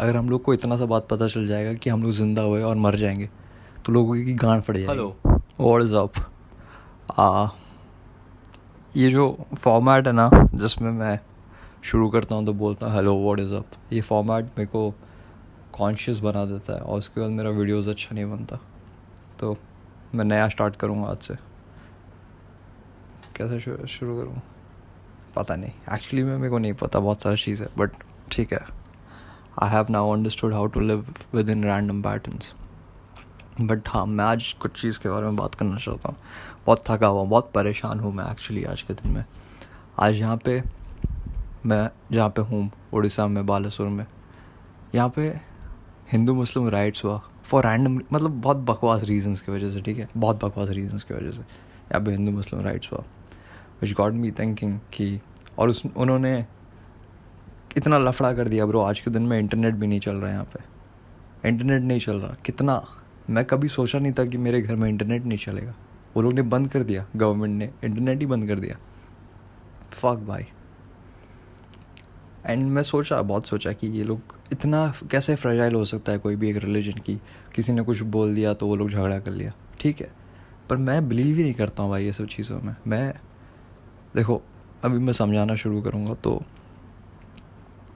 अगर हम लोग को इतना सा बात पता चल जाएगा कि हम लोग ज़िंदा हुए और मर जाएंगे तो लोगों की गांड फट जाएगी। हेलो। What is up. ये जो फॉर्मेट है ना जिसमें मैं शुरू करता हूँ तो बोलता हूँ हेलो व्हाट इज़ अप, ये फॉर्मेट मेरे को कॉन्शियस बना देता है और उसके बाद मेरा वीडियोज़ अच्छा नहीं बनता। तो मैं नया स्टार्ट करूँगा आज से। कैसे शुरू करूँ पता नहीं, एक्चुअली में मेरे को नहीं पता, बहुत सारी चीज़ है बट ठीक है। I have now understood how to live with in random patterns. But हाँ, मैं आज कुछ चीज़ के बारे में बात करना चाहता हूँ। बहुत थका हुआ, बहुत परेशान हूँ मैं एक्चुअली आज के दिन में। आज यहाँ पे मैं जहाँ पे हूँ उड़ीसा में, बालासुर में, यहाँ पे हिंदू मुस्लिम राइट्स हुआ फॉर रैंडम, मतलब बहुत बकवास रीजंस की वजह से, ठीक है, बहुत बकवास रीजंस की वजह से यहाँ पे हिंदू मुस्लिम राइट्स हुआ, विच गॉट मी थिंकिंग कि और उन्होंने इतना लफड़ा कर दिया ब्रो। आज के दिन में इंटरनेट भी नहीं चल रहा है यहाँ पे, इंटरनेट नहीं चल रहा। कितना मैं कभी सोचा नहीं था कि मेरे घर में इंटरनेट नहीं चलेगा। वो लोग ने बंद कर दिया, गवर्नमेंट ने इंटरनेट ही बंद कर दिया। फक भाई। एंड मैं बहुत सोचा कि ये लोग इतना कैसे फ्रेजाइल हो सकता है कोई भी एक रिलीजन की। किसी ने कुछ बोल दिया तो वो लोग झगड़ा कर लिया, ठीक है, पर मैं बिलीव ही नहीं करता हूँ भाई ये सब चीज़ों में। मैं देखो, अभी मैं समझाना शुरू करूँगा तो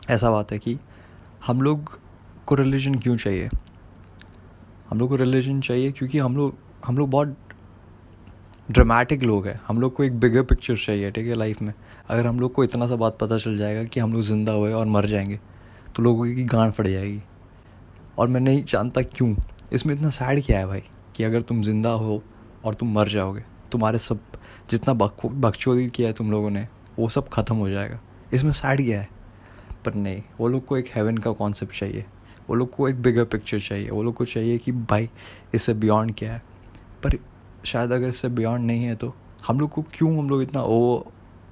ऐसा बात है कि हम लोग को रिलीजन क्यों चाहिए। हम लोग को रिलीजन चाहिए क्योंकि हम लोग बहुत ड्रामेटिक लोग हैं। हम लोग को एक बिगर पिक्चर चाहिए, ठीक है, लाइफ में। अगर हम लोग को इतना सा बात पता चल जाएगा कि हम लोग ज़िंदा हुए और मर जाएंगे तो लोगों की गांड फट जाएगी। और मैं नहीं जानता क्यों इसमें इतना सैड क्या है भाई, कि अगर तुम ज़िंदा हो और तुम मर जाओगे, तुम्हारे सब जितना बकचोदी किया है तुम लोगों ने वो सब ख़त्म हो जाएगा। इसमें सैड क्या है। पर नहीं, वो लोग को एक हेवन का कॉन्सेप्ट चाहिए, वो लोग को एक बिगर पिक्चर चाहिए, वो लोग को चाहिए कि भाई इससे बियॉन्ड क्या है। पर शायद अगर इससे बियॉन्ड नहीं है तो हम लोग इतना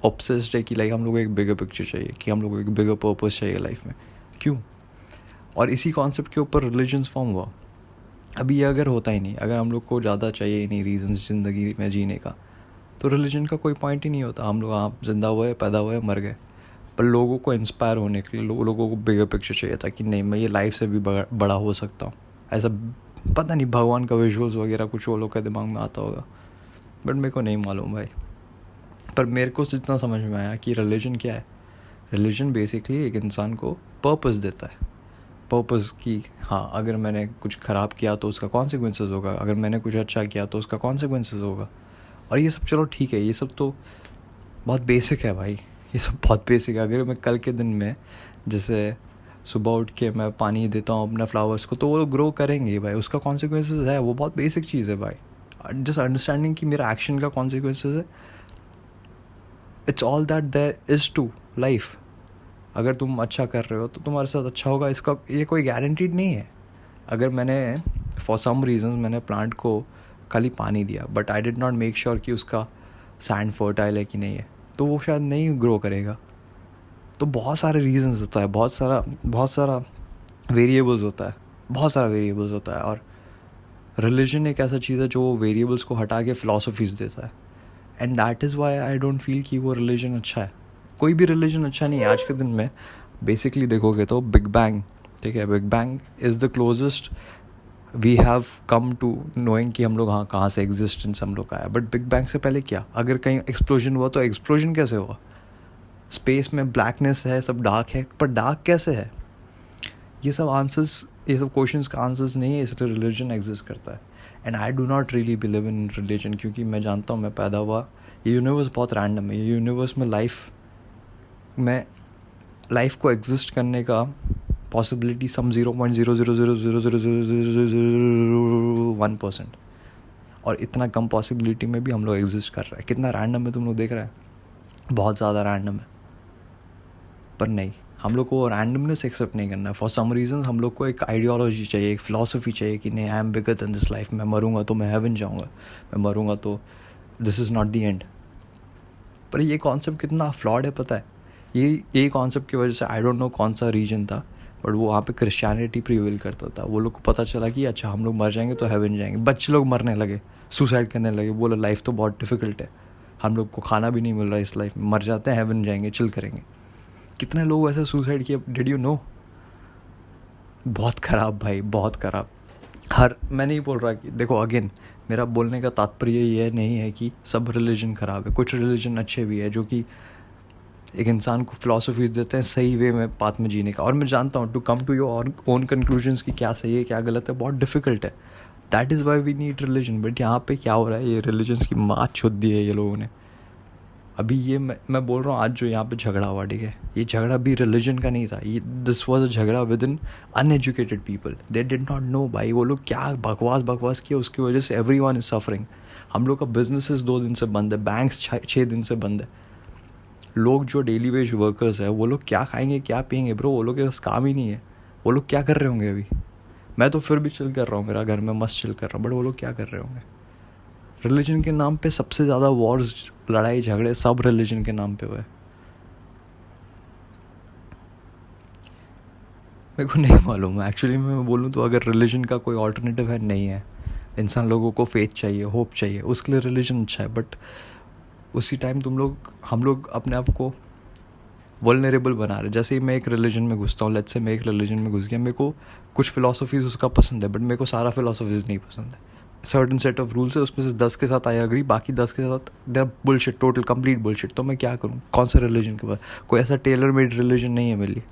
ऑब्सेस्ड है कि लाइक हम लोग को एक बिगर पिक्चर चाहिए, कि हम लोग को एक बिगर पर्पस चाहिए लाइफ में, क्यों। और इसी कॉन्सेप्ट के ऊपर रिलीजन्स फॉर्म हुआ। अभी ये अगर होता ही नहीं, अगर हम लोग को ज़्यादा चाहिए ही नहीं रीजंस ज़िंदगी में जीने का, तो रिलीजन का कोई पॉइंट ही नहीं होता। हम लोग आप जिंदा हुए, पैदा हुए, मर गए। पर लोगों को इंस्पायर होने के लिए लोगों को बिगर पिक्चर चाहिए था कि नहीं, मैं ये लाइफ से भी बड़ा हो सकता हूँ। ऐसा पता नहीं भगवान का विजुअल्स वगैरह कुछ वो लोग के दिमाग में आता होगा, बट मेरे को नहीं मालूम भाई। पर मेरे को जितना समझ में आया कि रिलीजन क्या है, रिलीजन बेसिकली एक इंसान को पर्पस देता है। पर्पस की, हाँ, अगर मैंने कुछ ख़राब किया तो उसका कॉन्सिक्वेंसेस होगा, अगर मैंने कुछ अच्छा किया तो उसका कॉन्सिक्वेंसेस होगा। और ये सब चलो ठीक है, ये सब तो बहुत बेसिक है भाई, ये सब बहुत बेसिक है। अगर मैं कल के दिन में जैसे सुबह उठ के मैं पानी देता हूँ अपने फ्लावर्स को तो वो लोग ग्रो करेंगे भाई, उसका कॉन्सिक्वेंसेस है, वो बहुत बेसिक चीज़ है भाई। जस्ट अंडरस्टैंडिंग कि मेरा एक्शन का कॉन्सिक्वेंसेस है, it's all that there is to life. अगर तुम अच्छा कर रहे हो तो तुम्हारे साथ अच्छा होगा, इसका ये कोई गारंटीड नहीं है। अगर मैंने फॉर सम रीजंस मैंने प्लांट को खाली पानी दिया but I did not make sure कि उसका सैंड फर्टाइल है कि नहीं है, तो वो शायद नहीं ग्रो करेगा। तो बहुत सारे रीजंस होता है, बहुत सारा वेरिएबल्स होता है, बहुत सारा वेरिएबल्स होता है। और रिलीजन एक ऐसा चीज़ है जो वेरिएबल्स को हटा के फ़िलासफ़ीज देता है। And that is Y I don't feel कि वो रिलीजन अच्छा है। कोई भी रिलीजन अच्छा नहीं है आज के दिन में। बेसिकली देखोगे तो बिग बैंग, ठीक है, big bang is the closest we have come to knowing कि हम लोग हाँ कहाँ से एग्जिस्टेंस हम लोग का है। बट बिग बैंग से पहले क्या, अगर कहीं एक्सप्लोजन हुआ तो एक्सप्लोजन कैसे हुआ। स्पेस में ब्लैकनेस है, सब डार्क है, पर डार्क कैसे है। ये सब आंसर्स, ये सब क्वेश्चंस का आंसर्स नहीं है, इसलिए रिलीजन एग्जिस्ट करता है। And I do not really believe in religion, क्योंकि मैं जानता हूँ मैं पैदा हुआ, ये यूनिवर्स बहुत रैंडम है। ये यूनिवर्स में लाइफ को एग्जिस्ट करने का पॉसिबिलिटी सम 0.0000001%। और इतना कम पॉसिबिलिटी में भी हम लोग एग्जिस्ट कर रहे हैं। कितना रैंडम है तुम लोग देख रहे हैं, बहुत ज़्यादा रैंडम है। पर नहीं, हम लोग को रैंडमनेस एक्सेप्ट नहीं करना है। फॉर सम रीज़न हम लोग को एक आइडियोलॉजी चाहिए, एक फ़िलासफ़ी चाहिए कि नहीं, I am bigger than this life. मैं मरूंगा तो मैं हेवन जाऊंगा, मैं मरूंगा तो this is not the end. पर ये कॉन्सेप्ट कितना फ्लॉड है पता है। यही कॉन्सेप्ट की वजह से आई डोंट नो कौन सा रीजन था, बट वो वहाँ पे क्रिश्चियनिटी प्रिवेल करता था। वो लोग को पता चला कि अच्छा हम लोग मर जाएंगे तो हेवन जाएंगे। बच्चे लोग मरने लगे, सुसाइड करने लगे, बोले लाइफ तो बहुत डिफिकल्ट है, हम लोग को खाना भी नहीं मिल रहा इस लाइफ में, मर जाते हैं, हेवन जाएंगे, चिल करेंगे। कितने लोग ऐसे सुसाइड किए, डिड यू नो। बहुत ख़राब भाई, बहुत ख़राब। मैं नहीं बोल रहा कि देखो, अगेन मेरा बोलने का तात्पर्य ये नहीं है कि सब रिलीजन ख़राब है। कुछ रिलीजन अच्छे भी है जो कि एक इंसान को फ़िलासफ़ीज़ देते हैं सही वे में पाथ में जीने का। और मैं जानता हूँ to come to your own conclusions कि क्या सही है क्या गलत है बहुत डिफ़िकल्ट है। That is why we need religion. But यहाँ पे क्या हो रहा है, ये रिलीजन्स की माँ छुद दी है ये लोगों ने। अभी ये मैं बोल रहा हूँ, आज जो यहाँ पे झगड़ा हुआ, ठीक है, ये झगड़ा भी रिलीजन का नहीं था। ये दिस वाज अ झगड़ा with in uneducated people. They did not know भाई। वो लोग क्या बकवास किया, उसकी वजह से एवरीवन इज सफरिंग। हम लोग का बिजनेसेस 2 दिन से बंद है, बैंक्स 6 दिन से बंद है। लोग जो डेली वेज वर्कर्स है वो लोग क्या खाएंगे क्या पियेंगे ब्रो? वो लोग के पास काम ही नहीं है। वो लोग क्या कर रहे होंगे अभी? मैं तो फिर भी चिल कर रहा हूँ, मेरा घर में मस्त चिल कर रहा हूँ, बट वो लोग क्या कर रहे होंगे? रिलीजन के नाम पे सबसे ज़्यादा वॉर्स, लड़ाई झगड़े सब रिलीजन के नाम पे हुए। मेरे को नहीं मालूम एक्चुअली। मैं बोलूँ तो अगर रिलीजन का कोई ऑल्टरनेटिव है, नहीं है। इंसान लोगों को फेथ चाहिए, होप चाहिए, उसके लिए रिलीजन अच्छा है। बट उसी टाइम हम लोग अपने आप को वल्नरेबल बना रहे। जैसे ही मैं एक रिलीजन में घुसता हूँ, लेट्स से मैं एक रिलीजन में घुस गया, मेरे को कुछ फिलोसफीज़ उसका पसंद है, बट मेरे को सारा फिलोसफीज़ नहीं पसंद है। सर्टन सेट ऑफ रूल्स है, उसमें से 10 के साथ आई एग्री, बाकी 10 के साथ they are bullshit, total complete bullshit. तो मैं क्या करूँ? कौन सा रिलीजन के बाद? कोई ऐसा टेलर मेड रिलीजन नहीं है मेरे लिए।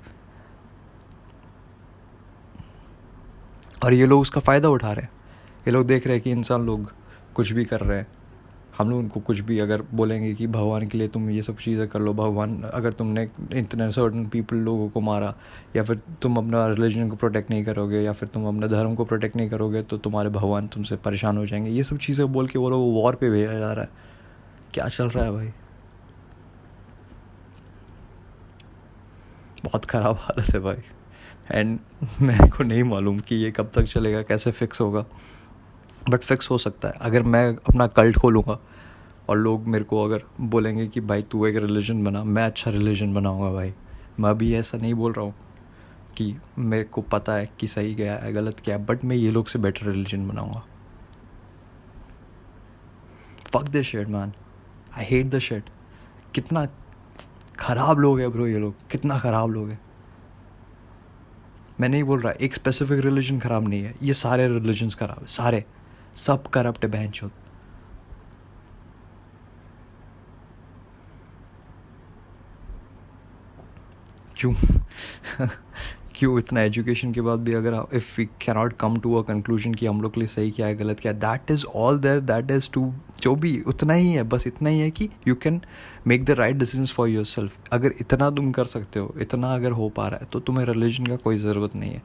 और ये लोग उसका फ़ायदा उठा रहे हैं। ये लोग देख रहे हैं कि इंसान लोग कुछ भी कर रहे हैं, हम लोग उनको कुछ भी अगर बोलेंगे कि भगवान के लिए तुम ये सब चीज़ें कर लो, भगवान अगर तुमने इतने सर्टन पीपल लोगों को मारा, या फिर तुम अपना रिलीजन को प्रोटेक्ट नहीं करोगे, या फिर तुम अपने धर्म को प्रोटेक्ट नहीं करोगे, तो तुम्हारे भगवान तुमसे परेशान हो जाएंगे। ये सब चीज़ें बोल के वो लोग वॉर पे भेजा जा रहा है। क्या चल रहा है भाई? बहुत ख़राब हालत है भाई। एंड मेरे को नहीं मालूम कि ये कब तक चलेगा, कैसे फिक्स होगा। बट फिक्स हो सकता है अगर मैं अपना कल्ट खोलूँगा और लोग मेरे को अगर बोलेंगे कि भाई तू एक रिलीजन बना, मैं अच्छा रिलीजन बनाऊँगा भाई। मैं अभी ऐसा नहीं बोल रहा हूँ कि मेरे को पता है कि सही क्या है गलत क्या है, बट मैं ये लोग से बेटर रिलीजन बनाऊँगा। Fuck this shit man, I hate this shit. कितना ख़राब लोग हैं ब्रो ये लोग, कितना ख़राब लोग हैं। मैं नहीं बोल रहा एक स्पेसिफिक रिलीजन ख़राब नहीं है, ये सारे रिलीजन्स ख़राब है, सारे सब करप्ट है बहनचोद। क्यों? क्यों इतना एजुकेशन के बाद भी अगर if we can not come to a conclusion कि हम लोग के लिए सही क्या है गलत क्या है, that is all there, that is to जो भी उतना ही है, बस इतना ही है कि you can make the right decisions for your self. अगर इतना तुम कर सकते हो, इतना अगर हो पा रहा है, तो तुम्हें रिलीजन का कोई ज़रूरत नहीं है,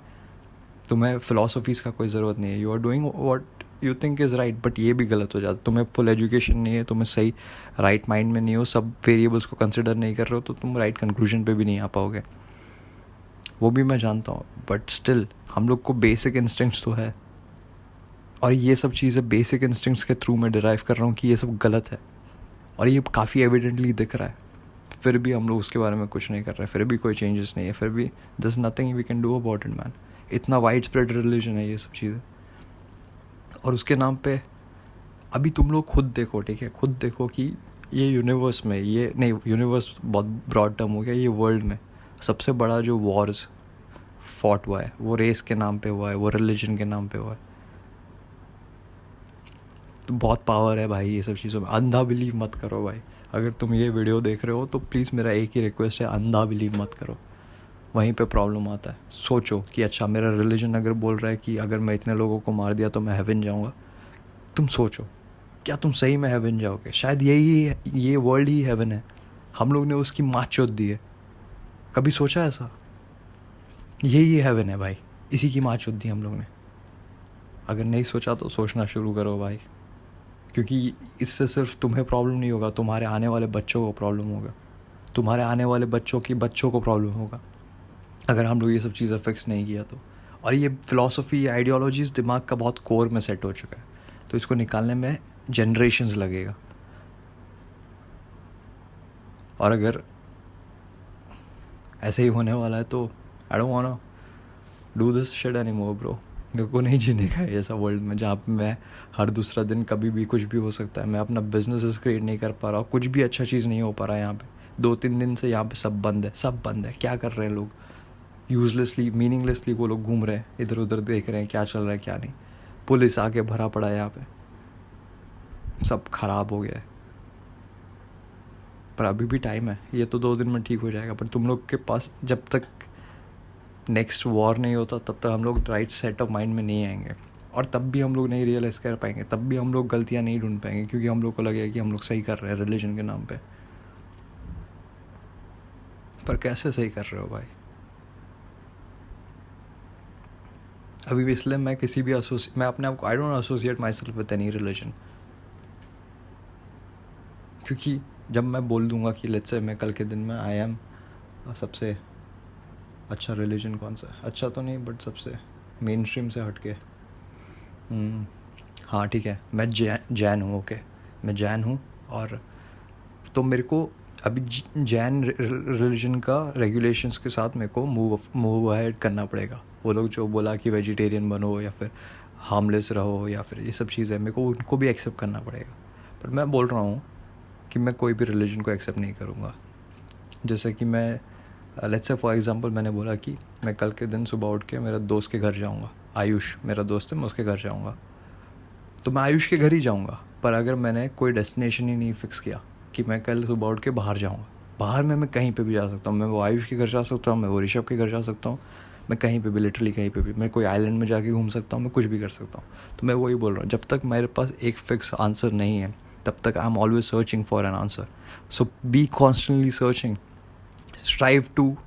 तुम्हें फ़िलासफ़ीज़ का कोई ज़रूरत नहीं है। You are doing what you think is right, but ये भी गलत हो जाता। तुम्हें फुल एजुकेशन नहीं है, तुम्हें सही राइट माइंड में नहीं हो, सब वेरिएबल्स को कंसिडर नहीं कर रहे हो, तो तुम राइट कंक्लूजन पे भी नहीं आ पाओगे। वो भी मैं जानता हूँ, बट स्टिल हम लोग को बेसिक इंस्टिंक्ट्स तो है, और ये सब चीज़ें बेसिक इंस्टिंक्ट्स के थ्रू मैं डिराइव कर रहा हूँ कि ये सब गलत है, और ये काफ़ी एविडेंटली दिख रहा है। फिर भी हम लोग उसके बारे में कुछ नहीं कर रहे, फिर भी कोई चेंजेस नहीं है, फिर भी there is nothing we can do about it man. इतना वाइड स्प्रेड रिलीजन है ये सब चीज़ें, और उसके नाम पे अभी तुम लोग खुद देखो, ठीक है, खुद देखो कि ये यूनिवर्स में, ये नहीं, यूनिवर्स बहुत ब्रॉड टर्म हो गया, ये वर्ल्ड में सबसे बड़ा जो वॉर्स फॉट हुआ है वो रेस के नाम पे हुआ है, वो रिलीजन के नाम पे हुआ है। तो बहुत पावर है भाई ये सब चीज़ों में। अंधा बिलीव मत करो भाई। अगर तुम ये वीडियो देख रहे हो तो प्लीज़ मेरा एक ही रिक्वेस्ट है, अंधा बिलीव मत करो। वहीं पे प्रॉब्लम आता है। सोचो कि अच्छा मेरा रिलीजन अगर बोल रहा है कि अगर मैं इतने लोगों को मार दिया तो मैं हेवन जाऊँगा, तुम सोचो क्या तुम सही में हेवन जाओगे? शायद ये वर्ल्ड ही हेवन है, हम लोग ने उसकी माँ चोद दी है। कभी सोचा ऐसा? यही हेवन है भाई, इसी की माँ चोद दी हम लोग ने। अगर नहीं सोचा तो सोचना शुरू करो भाई, क्योंकि इससे सिर्फ तुम्हें प्रॉब्लम नहीं होगा, तुम्हारे आने वाले बच्चों को प्रॉब्लम होगा, तुम्हारे आने वाले बच्चों की बच्चों को प्रॉब्लम होगा, अगर हम लोग ये सब चीज़ें फिक्स नहीं किया तो। और ये फ़िलासफ़ी, आइडियोलॉजीज़ दिमाग का बहुत कोर में सेट हो चुका है, तो इसको निकालने में जनरेशन्स लगेगा। और अगर ऐसे ही होने वाला है तो I don't want to do this shit anymore bro. मेरे को नहीं जीने का है ऐसा वर्ल्ड में जहाँ पे मैं हर दूसरा दिन कभी भी कुछ भी हो सकता है। मैं अपना बिजनेस क्रिएट नहीं कर पा रहा, कुछ भी अच्छा चीज़ नहीं हो पा रहा है यहाँ पे। 2-3 दिन से यहाँ पे सब बंद है, सब बंद है। क्या कर रहे हैं लोग? यूजलेसली मीनिंगलेसली वो लोग घूम रहे हैं, इधर उधर देख रहे हैं क्या चल रहा है क्या नहीं। पुलिस आके भरा पड़ा है यहाँ पे, सब खराब हो गया है। पर अभी भी टाइम है, ये तो 2 दिन में ठीक हो जाएगा। पर तुम लोग के पास जब तक नेक्स्ट वॉर नहीं होता तब तक हम लोग राइट सेट ऑफ माइंड में नहीं आएंगे, और तब भी हम लोग नहीं रियलाइज़ कर पाएंगे, तब भी हम लोग गलतियाँ नहीं ढूंढ पाएंगे, क्योंकि हम लोग को लगेगा कि हम लोग सही कर रहे हैं रिलीजन के नाम पे। पर कैसे सही कर रहे हो भाई? अभी भी इसलिए मैं किसी भी मैं अपने आप को I don't associate my self with any religion, क्योंकि जब मैं बोल दूंगा कि लेट्स से मैं कल के दिन में आई एम सबसे अच्छा रिलीजन कौन सा है, अच्छा तो नहीं बट सबसे मेन स्ट्रीम से हट के, हाँ ठीक है मैं जैन हूँ, ओके मैं जैन हूँ, और तो मेरे को अभी जैन रिलीजन का रेगुलेशंस के साथ मेरे को मूव अहेड करना पड़ेगा। वो लोग जो बोला कि वेजिटेरियन बनो या फिर हार्मलेस रहो या फिर ये सब चीज़ें मेरे को उनको भी एक्सेप्ट करना पड़ेगा। पर मैं बोल रहा हूँ कि मैं कोई भी रिलीजन को एक्सेप्ट नहीं करूँगा। जैसे कि मैं लेट्स से फॉर एग्जांपल मैंने बोला कि मैं कल के दिन सुबह उठ के मेरे दोस्त के घर जाऊँगा, आयुष मेरा दोस्त है, मैं उसके घर जाऊँगा, तो मैं आयुष के घर ही जाऊँगा। पर अगर मैंने कोई डेस्टिनेशन ही नहीं फिक्स किया कि मैं कल सुबह उठ के बाहर जाऊँगा, बाहर में मैं कहीं पे भी जा सकता हूँ, मैं वो आयुष के घर जा सकता हूँ, मैं वो ऋषभ के घर जा सकता हूँ, मैं कहीं पे भी लिटरली कहीं पे भी, मैं कोई आइलैंड में जाके घूम सकता हूँ, मैं कुछ भी कर सकता हूँ। तो मैं वही बोल रहा हूँ, जब तक मेरे पास एक फिक्स आंसर नहीं है तब तक I am always searching for an answer. So be constantly searching, strive to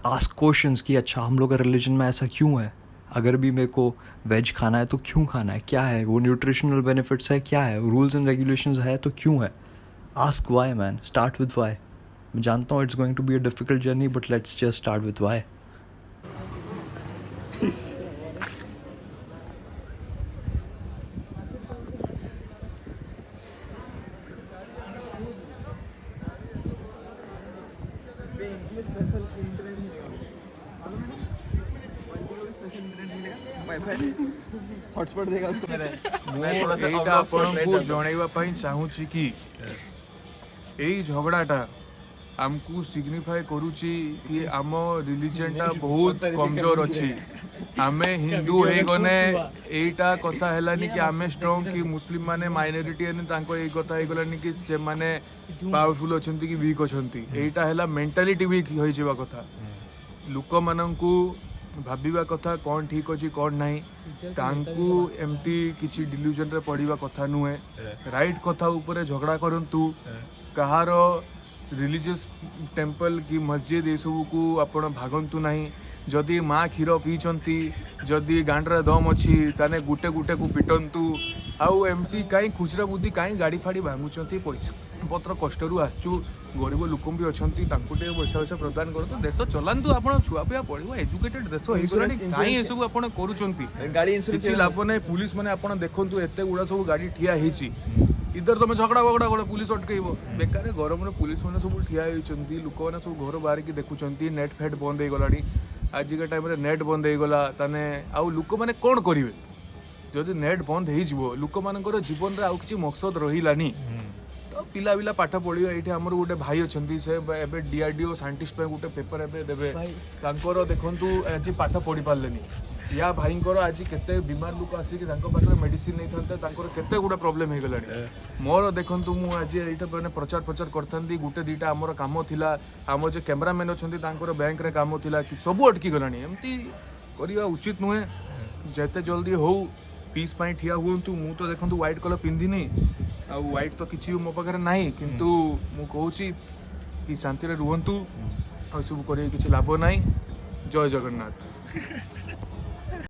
ask questions कि अच्छा हम लोग का रिलीजन में ऐसा क्यों है, अगर भी मेरे को वेज खाना है तो क्यों खाना है, क्या है वो न्यूट्रिशनल बेनिफिट्स है, क्या है रूल्स एंड रेगुलेशंस है तो क्यों है। Ask why man, start with why. मैं जानता हूँ it's going to be a difficult journey but let's just start with why. Hotspot देगा उसको मेरे एटा आपको जनइबा पई चाहूची कि एई झगड़ाटा आमको सिग्निफाई करूची कि आम रिलीजन टा बहुत कमजोर अच्छी। आमे हिंदू हे गने एटा कथा हेलानी कि आमे स्ट्रांग कि मुस्लिम माने माइनॉरिटी ने तांको एई कथा हे गलानी कि से माने पावरफुल अछंती कि वीक अछंती। एटा हेला मेंटालिटी वीक होई जेबा कथा। लोक मानंकु भाबिबा कथा कौन ठीक अच्छी कौन नहीं, तांकु एमती किसी डिल्यूजन रे पढ़िबा कथा नुहे। राइट कथा ऊपर झगड़ा करंतु, कहार रिलीजियस टेम्पल कि मस्जिद ये सब को आपण भागंतु नहीं। जदि माँ क्षीर पीचंती, जदि गांडरे दम अच्छी ताने गुटे गुटे को पिटंतु। आउ एमती कहीं खुचरा बुद्धि कहीं गाड़ी फाड़ी भांगुचंती, पैसा पत्र कष्टरू आसचु, गरीब लोक भी अच्छा पैसा वैसा प्रदान करतु, देश चलांतु, आपण छुआ पिया पढ़ो, एजुकेटेड देश हो कहीं ये सब आपण करूचंती, किसी लाभ नहीं। पुलिस माने आपण देखंतु एते गुड़ा सब गाड़ी ठिया हेची, इधर तुम झगड़ा बगड़ा गोटे पुलिस अटकेब बेकार गरम पुलिस मैंने सब ठिया होती, लोक मैंने सब घर बाहर की देखुंत, नेट फेट बंद हो गला। आजिका टाइम नेट बंद हो गला ताने आउ लोक मैंने कौन करेंगे जदि नेट बंद हो लोक मान जीवन में आउ किसी मकसद रही। तो पिला पिला पाठ पढ़ियो। ये आमर गोटे भाई अच्छा से एवं डीआरडीओ साइंटिस्ट गोटे पेपर एवं देवे, देखु आज पाठ पढ़ी पारे या भाई आज केते बीमार लोक आसिक मेडिसिन नहीं था, केते गुड़ा प्रोब्लेम हो गला। मोर देखु मुझे आज ये मैंने प्रचार प्रचार करती गोटे दीटा आमर कम थिला, आम जो कैमरामैन अच्छा बैंक रे काम थिला, सब अटकी गला। एमती करवा उचित नुहे, जिते जल्दी हो पीस पाई ठिया हूँ। मु तो देखो व्हाइट कलर पिंधिनी, आ व्हाइट तो किसी मो पाखे नहीं, किंतु मु कहूँ कि शांति रुहतु, सब कर किसी लाभ ना। जय जगन्नाथ।